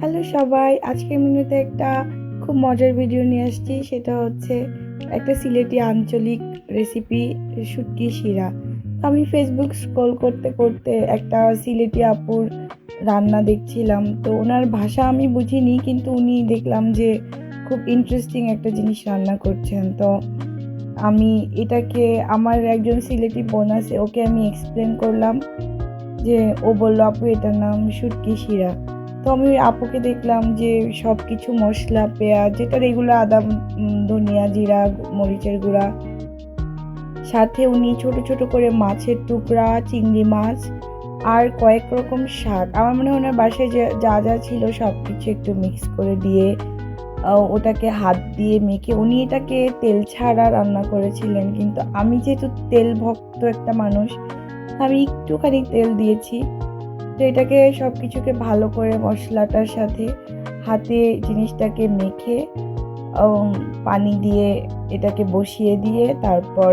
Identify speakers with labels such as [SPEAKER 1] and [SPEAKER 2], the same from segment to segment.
[SPEAKER 1] Hello সবাই, আজকের মেনুতে একটা খুব মজার ভিডিও নিয়ে আসছি। সেটা হচ্ছে একটা সিলেটি আঞ্চলিক রেসিপি, শুটকি শিরা। আমি ফেসবুক স্ক্রল করতে করতে একটা সিলেটি আপুর রান্না দেখছিলাম। তো ওনার ভাষা আমি বুঝিনি, কিন্তু উনি দেখলাম যে খুব ইন্টারেস্টিং একটা জিনিস রান্না করছেন। তো আমি এটাকে আমার একজন সিলেটি বোন আছে, ওকে আমি এক্সপ্লেন করলাম, যে ও বললো আপু এটার নাম শুটকি শিরা। তো আমি ওই আপুকে দেখলাম যে সব কিছু মশলা, পেঁয়াজ, যেটা রেগুলার আদা, ধনিয়া, জিরা, মরিচের গুঁড়া, সাথে উনি ছোট ছোট করে মাছের টুকরা, চিংড়ি মাছ আর কয়েক রকম শাক, আমার মনে হয় ওনার বাসায় যা যা ছিল সব কিছু একটু মিক্স করে দিয়ে ওটাকে হাত দিয়ে মেখে উনি এটাকে তেল ছাড়া রান্না করেছিলেন। কিন্তু আমি যেহেতু তেল ভক্ত একটা মানুষ, আমি একটুখানি তেল দিয়েছি। তো এটাকে সব কিছুকে ভালো করে মশলাটার সাথে হাতে জিনিসটাকে মেখে পানি দিয়ে এটাকে বসিয়ে দিয়ে তারপর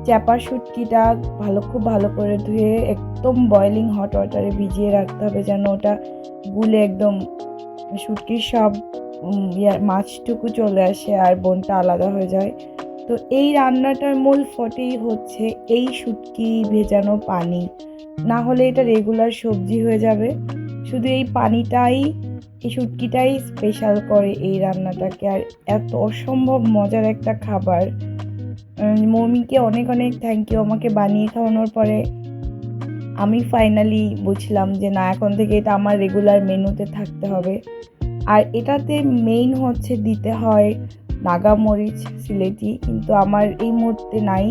[SPEAKER 1] চাপা শুটকিটা খুব ভালো করে ধুয়ে একদম বয়লিং হট ওয়াটারে ভিজিয়ে রাখতে হবে, যেন ওটা গুলে একদম শুটকির সব মাছটুকু চলে আসে আর বোনটা আলাদা হয়ে যায়। তো এই রান্নাটার মূল ফটেই হচ্ছে এই শুটকি ভেজানো পানি, না হলে এটা রেগুলার সবজি হয়ে যাবে। শুধু এই পানিটাই, এই শুটকিটাই স্পেশাল করে এই রান্নাটাকে, আর এত অসম্ভব মজার একটা খাবার। মমিকে অনেক অনেক থ্যাংক ইউ, আমাকে বানিয়ে খাওয়ানোর পরে আমি ফাইনালি বুঝলাম যে না, এখন থেকে এটা আমার রেগুলার মেনুতে থাকতে হবে। আর এটাতে মেইন হচ্ছে দিতে হয় নাগামরিচ সিলেটি, কিন্তু আমার এই মুহূর্তে নাই।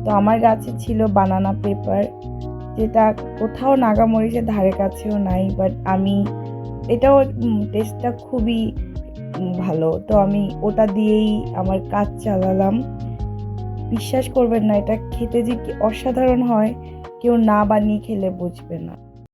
[SPEAKER 1] তো আমার কাছে ছিল বানানা পেপার, যেটা কোথাও নাগামরিচের ধারে কাছেও নাই, বাট আমি এটাও টেস্টটা খুবই ভালো। তো আমি ওটা দিয়েই আমার কাজ চালালাম। বিশ্বাস করবেন না, এটা খেতে যে কি অসাধারণ হয়, কেউ না বানিয়ে খেলে বুঝবে না।